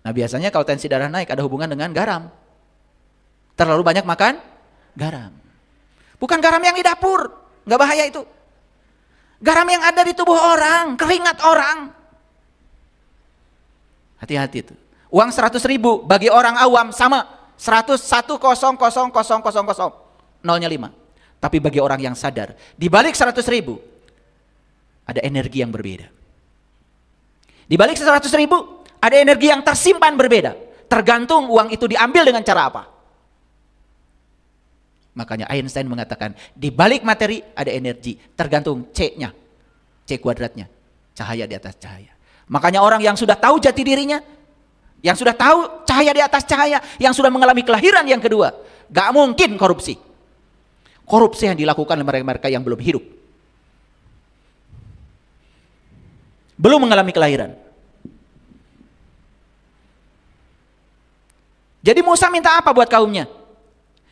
Nah biasanya kalau tensi darah naik ada hubungan dengan garam. Terlalu banyak makan garam. Bukan garam yang di dapur, nggak bahaya itu. Garam yang ada di tubuh orang, keringat orang. Hati-hati itu. Uang 100.000 bagi orang awam sama 101,000,000, nolnya 5. Tapi bagi orang yang sadar, di balik 100.000 ada energi yang berbeda. Di balik 100.000 ada energi yang tersimpan berbeda. Tergantung uang itu diambil dengan cara apa. Makanya Einstein mengatakan, di balik materi ada energi, tergantung C-nya, C kuadratnya, cahaya di atas cahaya. Makanya orang yang sudah tahu jati dirinya, yang sudah tahu cahaya di atas cahaya, yang sudah mengalami kelahiran yang kedua, gak mungkin korupsi. Korupsi yang dilakukan oleh mereka yang belum hidup, belum mengalami kelahiran. Jadi Musa minta apa buat kaumnya?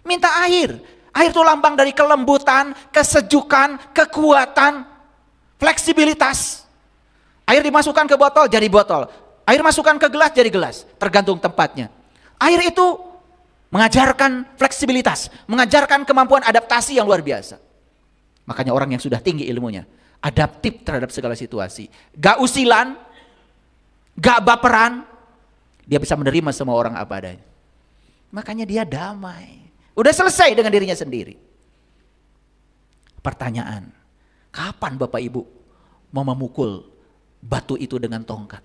Minta air. Air itu lambang dari kelembutan, kesejukan, kekuatan, fleksibilitas. Air dimasukkan ke botol, jadi botol. Air masukkan ke gelas, jadi gelas. Tergantung tempatnya. Air itu mengajarkan fleksibilitas, mengajarkan kemampuan adaptasi yang luar biasa. Makanya orang yang sudah tinggi ilmunya, adaptif terhadap segala situasi. Gak usilan, gak baperan, dia bisa menerima semua orang apa adanya. Makanya dia damai. Udah selesai dengan dirinya sendiri. Pertanyaan, kapan Bapak Ibu mau memukul batu itu dengan tongkat?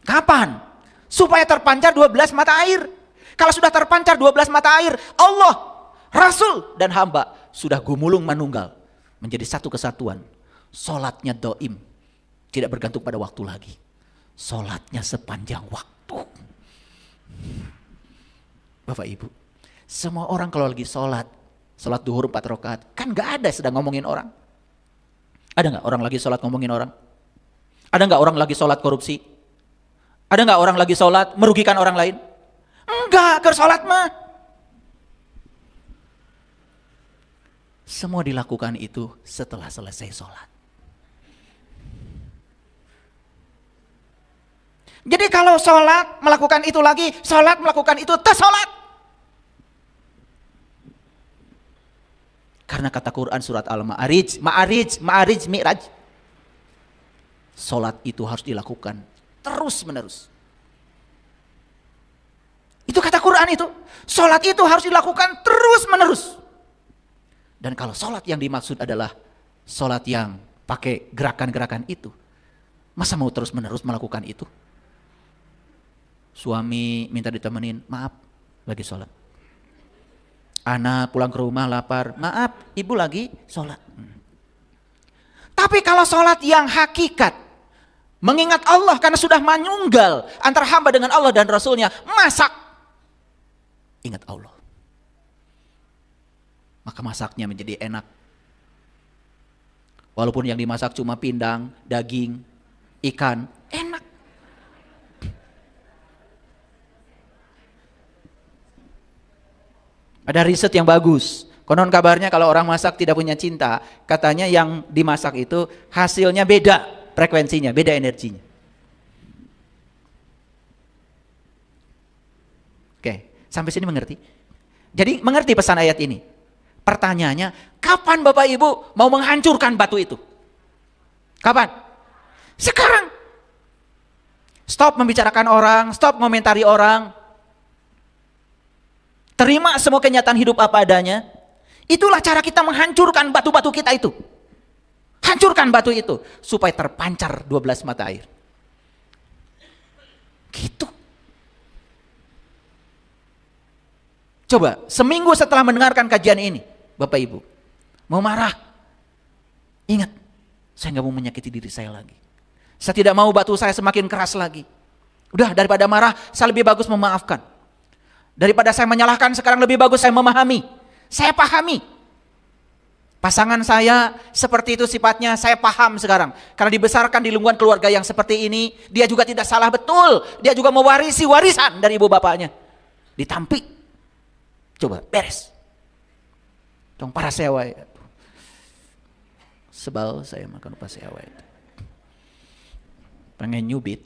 Kapan? Supaya terpancar 12 mata air. Kalau sudah terpancar 12 mata air, Allah, Rasul, dan hamba sudah gumulung manunggal. Menjadi satu kesatuan. Solatnya doim. Tidak bergantung pada waktu lagi. Solatnya sepanjang waktu. Bapak Ibu, semua orang kalau lagi sholat duhur 4 rakaat, kan gak ada sedang ngomongin orang. Ada gak orang lagi sholat ngomongin orang? Ada gak orang lagi sholat korupsi? Ada gak orang lagi sholat merugikan orang lain? Enggak, ke sholat mah. Semua dilakukan itu setelah selesai sholat. Jadi kalau sholat melakukan itu lagi, sholat melakukan itu, tersolat. Karena kata Quran surat Al-Ma'arij, Ma'arij, Mi'raj. Sholat itu harus dilakukan terus menerus. Itu kata Quran itu. Sholat itu harus dilakukan terus menerus. Dan kalau sholat yang dimaksud adalah sholat yang pakai gerakan-gerakan itu, masa mau terus menerus melakukan itu? Suami minta ditemenin, maaf lagi sholat. Anak pulang ke rumah lapar, maaf ibu lagi sholat. Tapi kalau sholat yang hakikat, mengingat Allah karena sudah menunggal antara hamba dengan Allah dan Rasulnya, masak, ingat Allah. Maka masaknya menjadi enak. Walaupun yang dimasak cuma pindang, daging, ikan, enak. Ada riset yang bagus. Konon kabarnya kalau orang masak tidak punya cinta, katanya yang dimasak itu hasilnya beda frekuensinya, beda energinya. Oke, sampai sini mengerti? Jadi mengerti pesan ayat ini? Pertanyaannya, kapan Bapak Ibu mau menghancurkan batu itu? Kapan? Sekarang. Stop membicarakan orang, stop komentari orang. Terima semua kenyataan hidup apa adanya. Itulah cara kita menghancurkan batu-batu kita itu. Hancurkan batu itu supaya terpancar 12 mata air. Gitu. Coba seminggu setelah mendengarkan kajian ini, Bapak Ibu, mau marah, ingat, saya nggak mau menyakiti diri saya lagi. Saya tidak mau batu saya semakin keras lagi. Udah, daripada marah, saya lebih bagus memaafkan. Daripada saya menyalahkan, sekarang lebih bagus saya memahami. Saya pahami. Pasangan saya seperti itu sifatnya, saya paham sekarang. Karena dibesarkan di lingkungan keluarga yang seperti ini, dia juga tidak salah betul. Dia juga mewarisi warisan dari ibu bapaknya. Ditampik. Coba, beres. Dong para sewa. Sebal saya makan upah sewa itu. Pengen nyubit.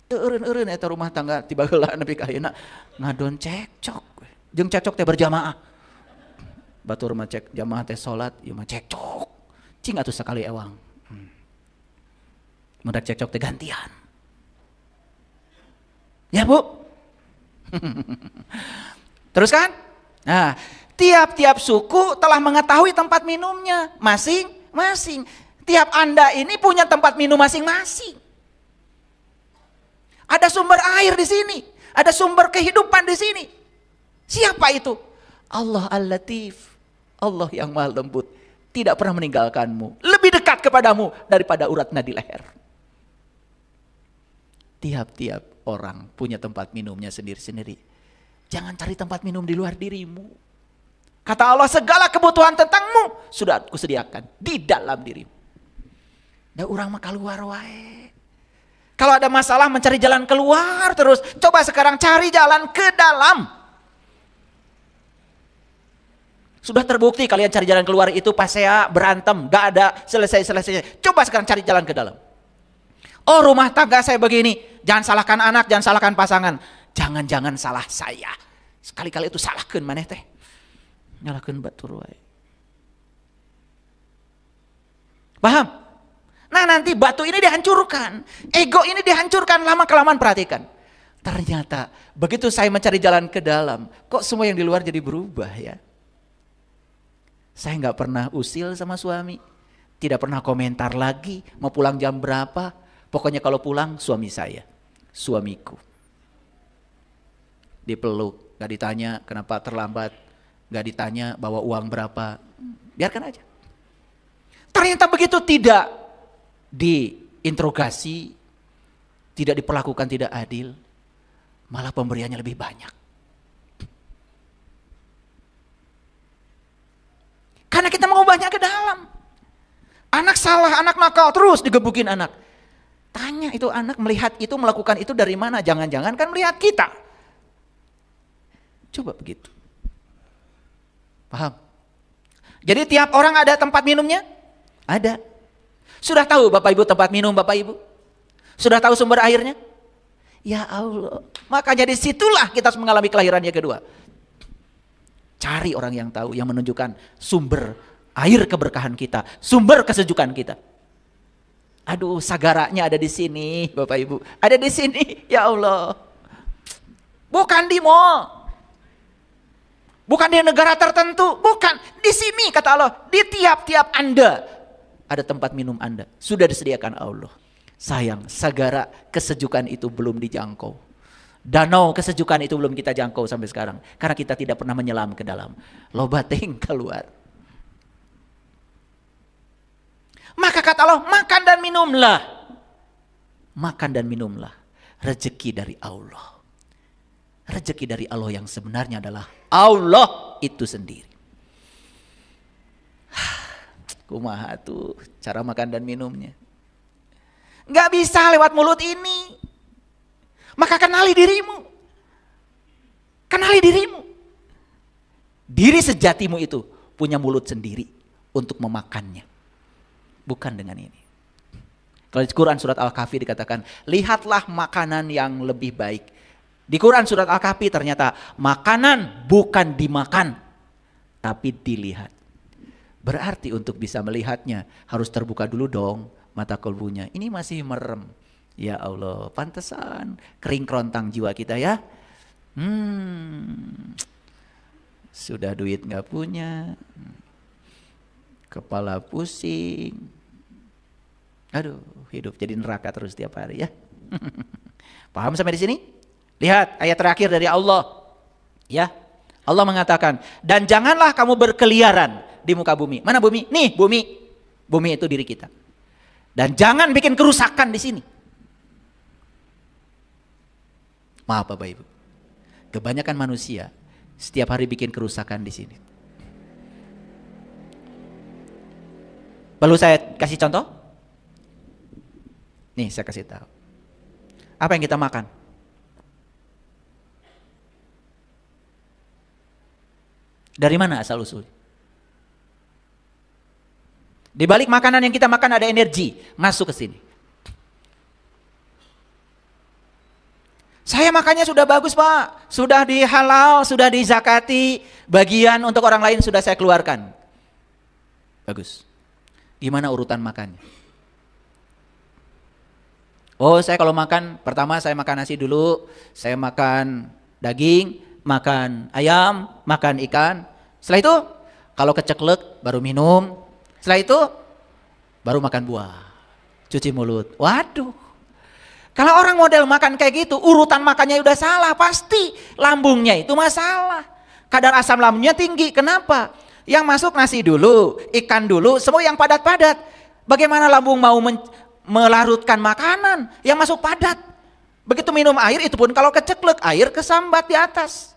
Eureun eta rumah tangga tiba heula nepi ka ayeuna ngadon cekcok. Jeung cekcok teh berjamaah. Batur mah cek jamaah teh salat, ieu mah cekcok. Cing atuh sakali ewang. Mudah cekcok teh gantian. Ya, Bu. Terus kan? Nah, tiap-tiap suku telah mengetahui tempat minumnya masing-masing. Tiap Anda ini punya tempat minum masing-masing. Ada sumber air di sini, ada sumber kehidupan di sini. Siapa itu? Allah Al-Latif, Allah yang Maha Lembut, tidak pernah meninggalkanmu, lebih dekat kepadamu daripada urat nadi leher. Tiap-tiap orang punya tempat minumnya sendiri-sendiri. Jangan cari tempat minum di luar dirimu. Kata Allah, segala kebutuhan tentangmu sudah aku sediakan di dalam dirimu. Da urang mah keluar wae. Kalau ada masalah mencari jalan keluar terus. Coba sekarang cari jalan ke dalam. Sudah terbukti kalian cari jalan keluar itu pasea berantem. Gak ada selesai-selesainya. Coba sekarang cari jalan ke dalam. Oh, rumah tangga saya begini. Jangan salahkan anak, jangan salahkan pasangan. Jangan-jangan salah saya. Sekali-kali itu salahkan maneh teh. Nyalahkan batur wae. Paham? Nah, nanti batu ini dihancurkan. Ego ini dihancurkan, lama-kelamaan perhatikan. Ternyata begitu saya mencari jalan ke dalam, kok semua yang di luar jadi berubah ya. Saya nggak pernah usil sama suami. Tidak pernah komentar lagi mau pulang jam berapa. Pokoknya kalau pulang suami saya, suamiku. Dipeluk, gak ditanya kenapa terlambat. Gak ditanya bawa uang berapa. Biarkan aja. Ternyata begitu tidak diinterogasi, tidak diperlakukan tidak adil, malah pemberiannya lebih banyak. Karena kita mengubahnya ke dalam. Anak salah, anak nakal, terus digebukin anak. Tanya itu anak melihat itu, melakukan itu dari mana? Jangan-jangan kan melihat kita. Coba begitu. Paham? Jadi tiap orang ada tempat minumnya? Ada. Sudah tahu Bapak Ibu tempat minum Bapak Ibu? Sudah tahu sumber airnya? Ya Allah. Makanya disitulah kita harus mengalami kelahiran yang kedua. Cari orang yang tahu, yang menunjukkan sumber air keberkahan kita, sumber kesejukan kita. Aduh, sagaranya ada di sini Bapak Ibu. Ada di sini, ya Allah. Bukan di mall. Bukan di negara tertentu, bukan. Di sini kata Allah, di tiap-tiap Anda. Ada tempat minum Anda, sudah disediakan Allah. Sayang, sagara kesejukan itu belum dijangkau. Danau kesejukan itu belum kita jangkau sampai sekarang. Karena kita tidak pernah menyelam ke dalam. Lobating keluar. Maka kata Allah, makan dan minumlah. Makan dan minumlah. Rezeki dari Allah. Rezeki dari Allah yang sebenarnya adalah Allah itu sendiri. Kumaha tuh cara makan dan minumnya. Gak bisa lewat mulut ini. Maka kenali dirimu. Kenali dirimu. Diri sejatimu itu punya mulut sendiri untuk memakannya. Bukan dengan ini. Kalau di Quran surat Al-Kahfi dikatakan, lihatlah makanan yang lebih baik. Di Quran surat Al-Kahfi ternyata makanan bukan dimakan, tapi dilihat. Berarti untuk bisa melihatnya harus terbuka dulu dong mata kolbunya. Ini masih merem. Ya Allah, pantesan kering kerontang jiwa kita ya. Sudah duit gak punya. Kepala pusing. Aduh, hidup jadi neraka terus tiap hari ya. Paham sampai di sini? Lihat ayat terakhir dari Allah. Ya. Allah mengatakan, dan janganlah kamu berkeliaran di muka bumi. Mana bumi? Nih bumi. Bumi itu diri kita. Dan jangan bikin kerusakan di sini. Maaf Bapak Ibu. Kebanyakan manusia setiap hari bikin kerusakan di sini. Perlu saya kasih contoh? Nih saya kasih tahu. Apa yang kita makan? Dari mana asal usul? Di balik makanan yang kita makan ada energi masuk ke sini. Saya makannya sudah bagus Pak, sudah dihalal, sudah dizakati, bagian untuk orang lain sudah saya keluarkan. Bagus. Gimana urutan makannya? Oh saya kalau makan, pertama saya makan nasi dulu, saya makan daging, makan ayam, makan ikan. Setelah itu kalau keceklek baru minum. Setelah itu baru makan buah, cuci mulut. Waduh. Kalau orang model makan kayak gitu, urutan makannya udah salah, pasti lambungnya itu masalah. Kadar asam lambungnya tinggi, kenapa? Yang masuk nasi dulu, ikan dulu, semua yang padat-padat. Bagaimana lambung mau melarutkan makanan yang masuk padat? Begitu minum air, itu pun kalau keceklek, air kesambat di atas.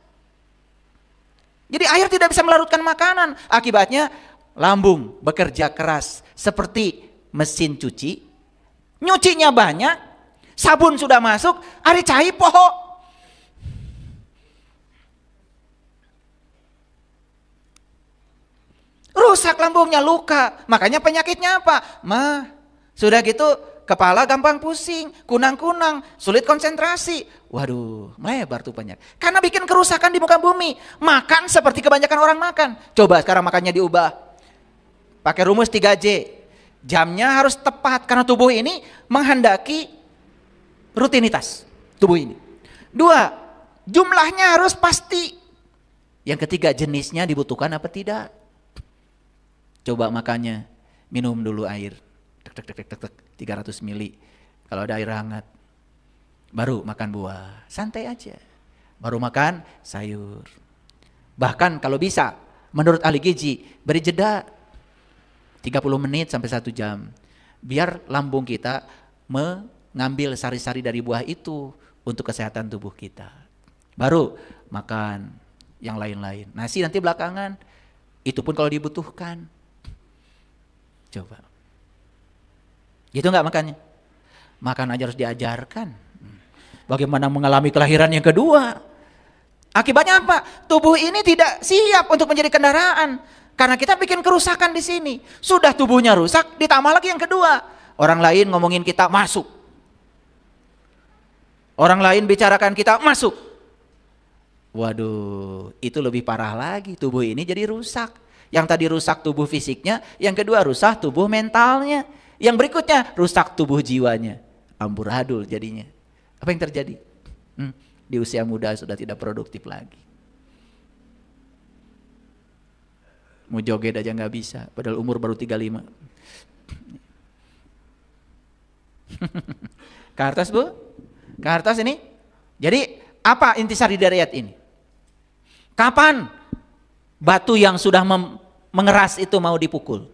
Jadi air tidak bisa melarutkan makanan. Akibatnya lambung bekerja keras seperti mesin cuci, nyucinya banyak, sabun sudah masuk, ari cai poho. Rusak lambungnya, luka. Makanya penyakitnya apa? Sudah gitu kepala gampang pusing, kunang-kunang, sulit konsentrasi. Waduh, melebar tuh penyakit. Karena bikin kerusakan di muka bumi. Makan seperti kebanyakan orang makan. Coba sekarang makannya diubah. Pakai rumus 3J. Jamnya harus tepat karena tubuh ini menghendaki rutinitas tubuh ini. 2, jumlahnya harus pasti. Yang ketiga, jenisnya dibutuhkan apa tidak. Coba makannya, minum dulu air. 300 mili. Kalau ada air hangat. Baru makan buah, santai aja. Baru makan sayur. Bahkan kalau bisa, menurut ahli gizi, beri jeda 30 menit sampai 1 jam. Biar lambung kita mengambil sari-sari dari buah itu untuk kesehatan tubuh kita. Baru makan yang lain-lain. Nasi nanti belakangan. Itu pun kalau dibutuhkan. Coba. Gitu enggak makannya? Makan aja harus diajarkan. Bagaimana mengalami kelahiran yang kedua? Akibatnya apa? Tubuh ini tidak siap untuk menjadi kendaraan. Karena kita bikin kerusakan di sini. Sudah tubuhnya rusak, ditambah lagi yang kedua. Orang lain ngomongin kita masuk. Orang lain bicarakan kita masuk. Waduh, itu lebih parah lagi. Tubuh ini jadi rusak. Yang tadi rusak tubuh fisiknya, yang kedua rusak tubuh mentalnya. Yang berikutnya rusak tubuh jiwanya. Amburadul jadinya. Apa yang terjadi? Di usia muda sudah tidak produktif lagi. Mau joget aja nggak bisa, padahal umur baru 35. Kertas Bu? Kertas ini? Jadi apa intisari dari ayat ini? Kapan batu yang sudah mengeras itu mau dipukul?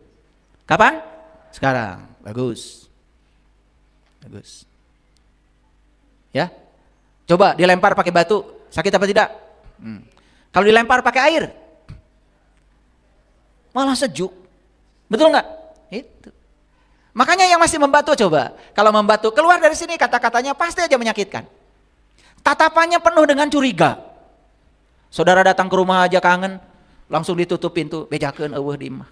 Kapan? Sekarang. Bagus. Bagus. Ya. Coba dilempar pakai batu, sakit apa tidak? Kalau dilempar pakai air, malah sejuk. Betul nggak? Itu. Makanya yang masih membatu coba. Kalau membatu keluar dari sini kata-katanya pasti aja menyakitkan. Tatapannya penuh dengan curiga. Saudara datang ke rumah aja kangen, langsung ditutup pintu, bejakeun eueuh di imah.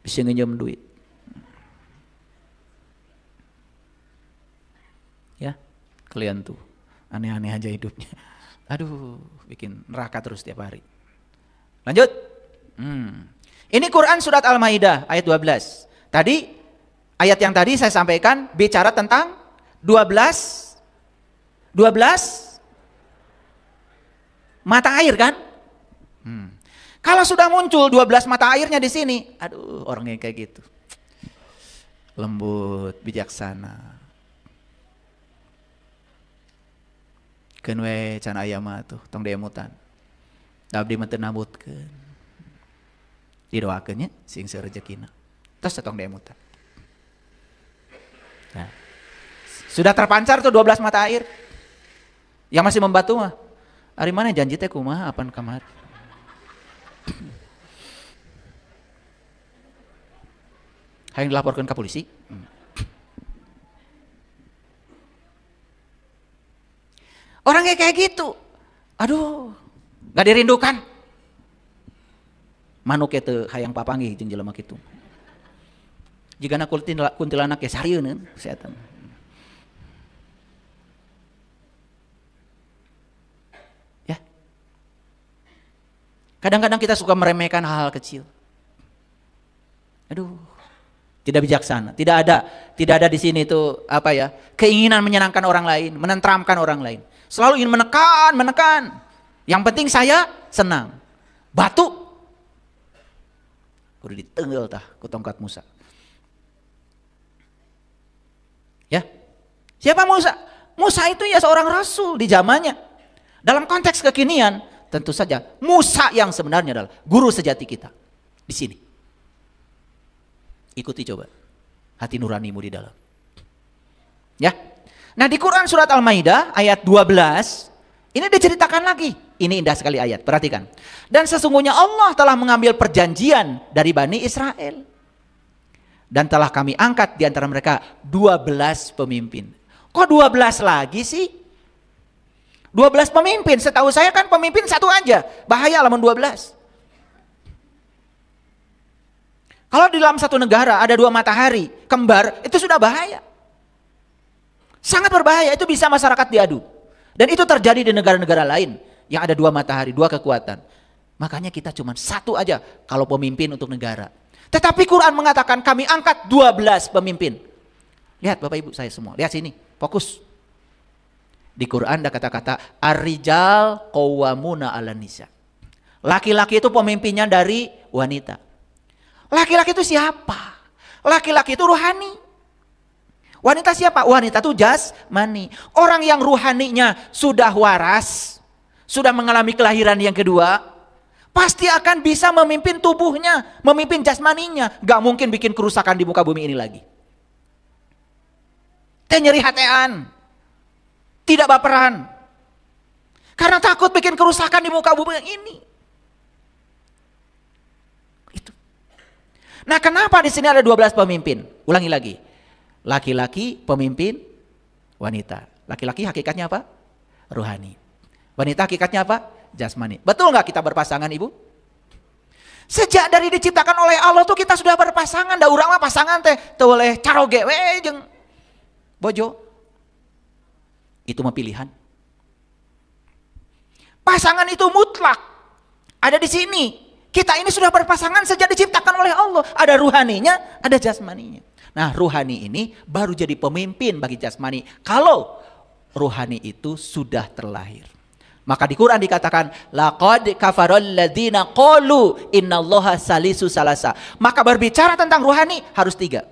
Bisa nginjem duit. Ya, kalian tuh aneh-aneh aja hidupnya. Aduh, bikin neraka terus tiap hari. Lanjut. Ini Quran surat Al-Maidah ayat 12. Tadi ayat yang tadi saya sampaikan bicara tentang 12 mata air kan? Kalau sudah muncul 12 mata airnya di sini, aduh orangnya kayak gitu. Lembut, bijaksana. Keun we can aya mah tuh tong demutan. Abdi mah teu nabutkeun. Didoakeun nya sing seur rezekina. Tos tong demutan. Nah. Sudah terpancar tuh 12 mata air. Yang masih membatu mah. Ari mana janji teh kumaha apan kamar. Hayang dilaporkan ke polisi. Orang kayak gitu. Aduh, gak dirindukan. Manuk itu hayang papanggih jeung jelema kitu. Jigana kuntilanak ge sarieun kesehatan. Kadang-kadang kita suka meremehkan hal-hal kecil. Aduh, tidak bijaksana. Tidak ada di sini itu keinginan menyenangkan orang lain, menenteramkan orang lain. Selalu ingin menekan. Yang penting saya senang. Batu udah ditenggel ku tongkat Musa. Ya. Siapa Musa? Musa itu ya seorang rasul di zamannya. Dalam konteks kekinian, tentu saja Musa yang sebenarnya adalah guru sejati kita di sini. Ikuti coba hati nuranimu di dalam. Ya. Nah, di Quran surat Al-Maidah ayat 12 ini diceritakan lagi. Ini indah sekali ayat, perhatikan. Dan sesungguhnya Allah telah mengambil perjanjian dari Bani Israel. Dan telah kami angkat di antara mereka 12 pemimpin. Kok 12 lagi sih? 12 pemimpin, setahu saya kan pemimpin satu aja. Bahaya lamun 12. Kalau di dalam satu negara ada 2 matahari kembar, itu sudah bahaya. Sangat berbahaya, itu bisa masyarakat diadu. Dan itu terjadi di negara-negara lain yang ada 2 matahari, 2 kekuatan. Makanya kita cuma satu aja kalau pemimpin untuk negara. Tetapi Quran mengatakan kami angkat 12 pemimpin. Lihat Bapak Ibu saya semua, lihat sini, fokus. Di Quran ada kata-kata ar-rijal qawwamuna 'alan nisa. Laki-laki itu pemimpinnya dari wanita. Laki-laki itu siapa? Laki-laki itu ruhani. Wanita siapa? Wanita itu jasmani. Orang yang ruhaninya sudah waras, sudah mengalami kelahiran yang kedua, pasti akan bisa memimpin tubuhnya, memimpin jasmaninya. Gak mungkin bikin kerusakan di muka bumi ini lagi. Teh nyeri hatean, tidak baperan, karena takut bikin kerusakan di muka bumi ini. Itu. Nah, kenapa di sini ada 12 pemimpin? Ulangi lagi. Laki-laki pemimpin wanita. Laki-laki hakikatnya apa? Ruhani. Wanita hakikatnya apa? Jasmani. Betul nggak kita berpasangan, Ibu? Sejak dari diciptakan oleh Allah tuh kita sudah berpasangan. Da urang mah pasangan teh teu oleh caroge we jeung bojo. Itu mah pilihan. Pasangan itu mutlak. Ada di sini. Kita ini sudah berpasangan sejak diciptakan oleh Allah. Ada ruhaninya, ada jasmaninya. Nah, ruhani ini baru jadi pemimpin bagi jasmani kalau ruhani itu sudah terlahir. Maka di Quran dikatakan laqad kafaral ladzina qalu innallaha salisu salasa. Maka berbicara tentang ruhani harus 3.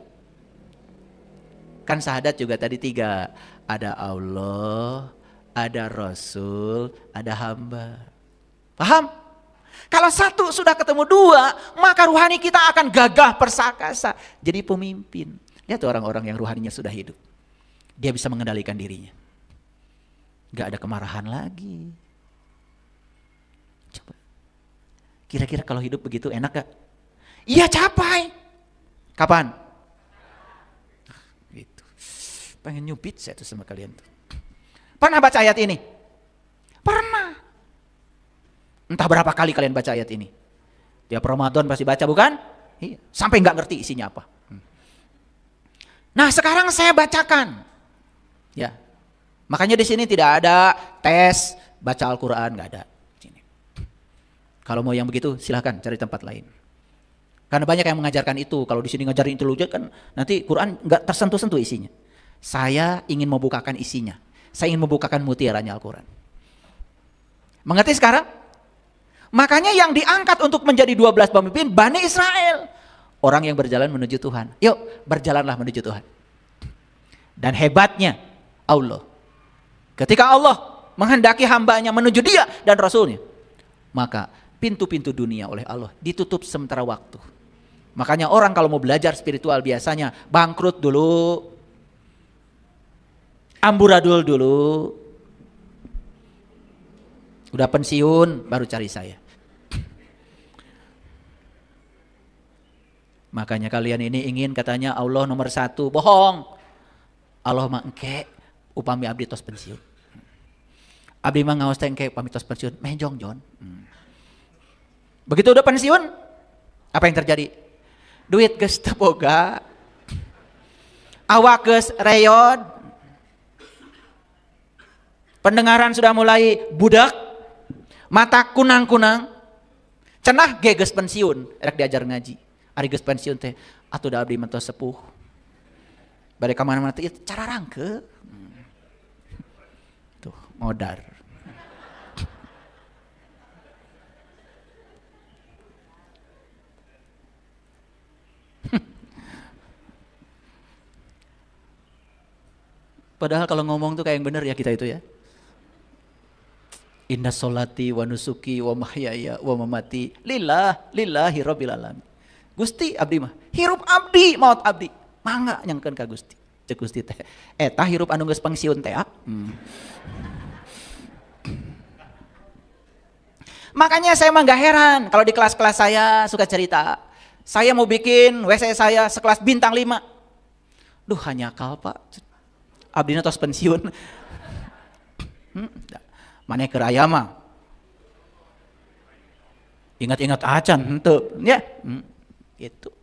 Kan syahadat juga tadi 3. Ada Allah, ada Rasul, ada hamba. Paham? Kalau 1 sudah ketemu 2, maka ruhani kita akan gagah perkasa. Jadi pemimpin. Lihat orang-orang yang ruhaninya sudah hidup. Dia bisa mengendalikan dirinya. Gak ada kemarahan lagi. Coba. Kira-kira kalau hidup begitu enak gak? Iya, capai. Kapan? Gitu. Pengen nyubit saya tuh sama kalian tuh. Pernah baca ayat ini? Pernah. Entah berapa kali kalian baca ayat ini. Tiap Ramadan pasti baca, bukan? Iya. Sampai nggak ngerti isinya apa. Nah, sekarang saya bacakan. Ya. Makanya di sini tidak ada tes baca Al-Quran, nggak ada. Sini. Kalau mau yang begitu silahkan cari tempat lain. Karena banyak yang mengajarkan itu. Kalau di sini ngajarin itu kan nanti Quran nggak tersentuh-sentuh isinya. Saya ingin membukakan isinya. Saya ingin membukakan mutiaranya Al-Quran. Mengerti sekarang? Makanya yang diangkat untuk menjadi 12 pemimpin Bani Israel. Orang yang berjalan menuju Tuhan. Yuk berjalanlah menuju Tuhan. Dan hebatnya Allah. Ketika Allah menghendaki hambanya menuju dia dan Rasulnya. Maka pintu-pintu dunia oleh Allah ditutup sementara waktu. Makanya orang kalau mau belajar spiritual biasanya bangkrut dulu. Amburadul dulu. Udah pensiun baru cari saya. Makanya kalian ini ingin katanya Allah nomor 1. Bohong. Allah mah engke upami abdi tos pensiun. Abdi mah ngaos teh engke upami tos pensiun. Menjong Jon. Begitu udah pensiun, apa yang terjadi? Duit geus teu boga. Awak geus reyod. Pendengaran sudah mulai budak. Mata kunang-kunang. Cenah geus pensiun, rek diajar ngaji. Ari geus pensiun teh atuh da abdi mentos sepuh. Bade ka mana-mana teh cara rangke. Tuh, modar. Padahal kalau ngomong tuh kayak yang bener ya kita itu ya. Inna sholati wa nusuki wa mahyaya wa mamati lillahi rabbil alamin. Gusti abdi mah hirup abdi maut abdi mangga nyangkeun ka Gusti. Cek Gusti teh eta hirup anu geus pangsiun teh. Makanya saya mah gak heran kalau di kelas-kelas saya suka cerita. Saya mau bikin WC saya sekelas bintang 5. Duh hanya akal Pak. Abdina tos pensiun. Mana ke raya mah ingat-ingat acan henteu ya gitu.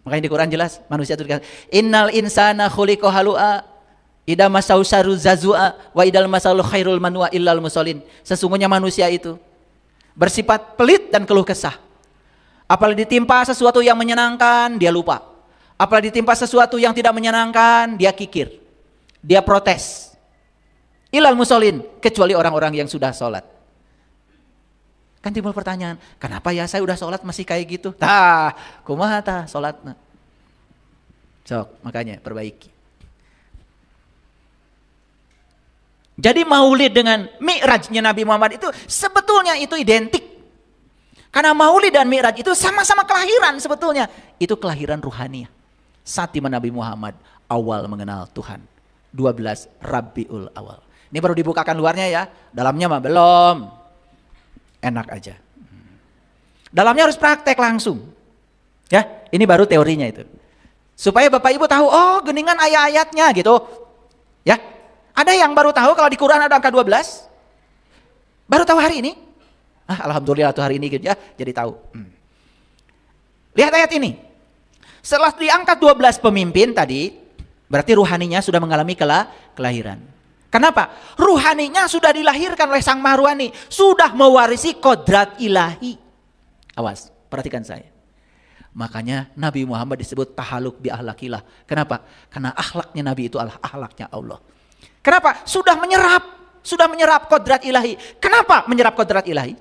Makanya di Quran jelas manusia itu dikatakan innal insana khuliqa halu'a idza masau syarru zazua wa idal masalu khairul manwa illal musallin. Sesungguhnya manusia itu bersifat pelit dan keluh kesah. Apalagi ditimpa sesuatu yang menyenangkan dia lupa. Apalagi ditimpa sesuatu yang tidak menyenangkan dia kikir. Dia protes. Ilal musallin, kecuali orang-orang yang sudah sholat. Kan timbul pertanyaan, kenapa ya saya udah sholat masih kayak gitu? Tah, kumaha tah sholatna. Sok, makanya perbaiki. Jadi maulid dengan mi'rajnya Nabi Muhammad itu sebetulnya itu identik. Karena maulid dan mi'raj itu sama-sama kelahiran sebetulnya. Itu kelahiran ruhaniah. Saat dimana Nabi Muhammad awal mengenal Tuhan. 12 Rabiul Awal. Ini baru dibukakan luarnya ya, dalamnya mah belum. Enak aja. Dalamnya harus praktek langsung. Ya, ini baru teorinya itu. Supaya Bapak Ibu tahu, oh geningan ayat-ayatnya gitu. Ya, ada yang baru tahu kalau di Quran ada angka 12? Baru tahu hari ini? Alhamdulillah tuh hari ini gitu ya, jadi tahu. Lihat ayat ini. Setelah diangkat 12 pemimpin tadi, berarti ruhaninya sudah mengalami kelahiran. Kenapa? Ruhaninya sudah dilahirkan oleh Sang Maha Ruhani. Sudah mewarisi kodrat ilahi. Awas, perhatikan saya. Makanya Nabi Muhammad disebut tahaluk bi ahlakillah. Kenapa? Karena akhlaknya Nabi itu adalah akhlaknya Allah. Kenapa? Sudah menyerap kodrat ilahi. Kenapa menyerap kodrat ilahi?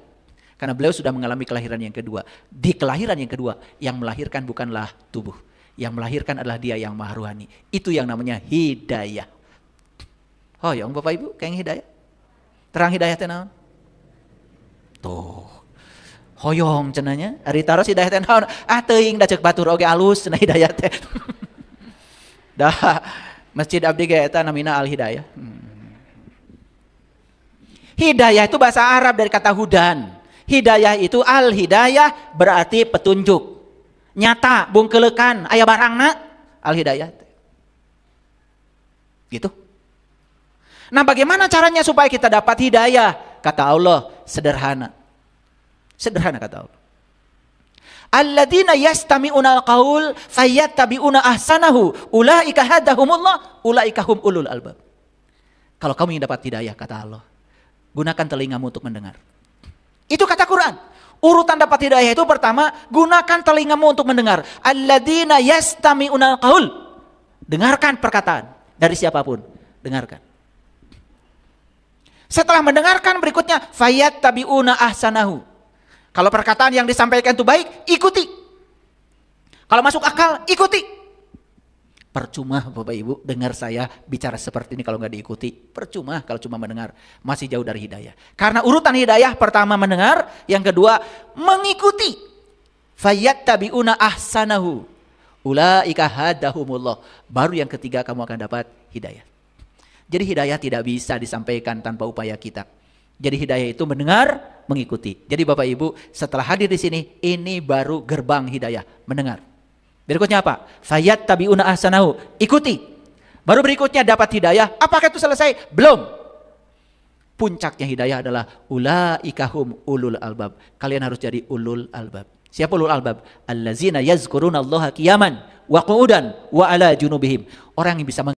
Karena beliau sudah mengalami kelahiran yang kedua. Di kelahiran yang kedua, yang melahirkan bukanlah tubuh. Yang melahirkan adalah Dia yang Maha Ruhani. Itu yang namanya hidayah. Oh ya Bapak Ibu, kayak hidayah. Terang hidayah teh naon? Tuh. Hoyong cenanya, ari taros hidayah teh naon? Teuing da ceuk batur oge alus cenah hidayah teh. Dah Masjid abdi ge eta namina Al Hidayah. Hidayah itu bahasa Arab dari kata hudan. Hidayah itu Al Hidayah berarti petunjuk. Nyata, bungkelekan, aya barangna Al Hidayah. Gitu. Nah bagaimana caranya supaya kita dapat hidayah? Kata Allah, sederhana. Sederhana kata Allah. Alladzina yastami'una al-qaul fayattabi'una ahsanahu ulaika hadahumullah ulaika hum ulul albab. Kalau kamu ingin dapat hidayah kata Allah, gunakan telingamu untuk mendengar. Itu kata Quran. Urutan dapat hidayah itu pertama, gunakan telingamu untuk mendengar. Alladzina yastami'una al-qaul. Dengarkan perkataan dari siapapun, dengarkan. Setelah mendengarkan berikutnya fayattabi'una ahsanahu. Kalau perkataan yang disampaikan itu baik, ikuti. Kalau masuk akal, ikuti. Percuma Bapak Ibu dengar saya bicara seperti ini kalau nggak diikuti. Percuma kalau cuma mendengar, masih jauh dari hidayah. Karena urutan hidayah pertama mendengar, yang kedua mengikuti. Fayattabi'una ahsanahu. Ulaika hadahumullah. Baru yang ketiga kamu akan dapat hidayah. Jadi hidayah tidak bisa disampaikan tanpa upaya kita. Jadi hidayah itu mendengar, mengikuti. Jadi Bapak Ibu setelah hadir di sini, ini baru gerbang hidayah, mendengar. Berikutnya apa? Fayattabi'una ahsanahu, ikuti. Baru berikutnya dapat hidayah. Apakah itu selesai? Belum. Puncaknya hidayah adalah ulaika hum ulul albab. Kalian harus jadi ulul albab. Siapa ulul albab? Allazina yazkurunallaha qiyaman wa qu'udan wa ala junubihim. Orang yang bisa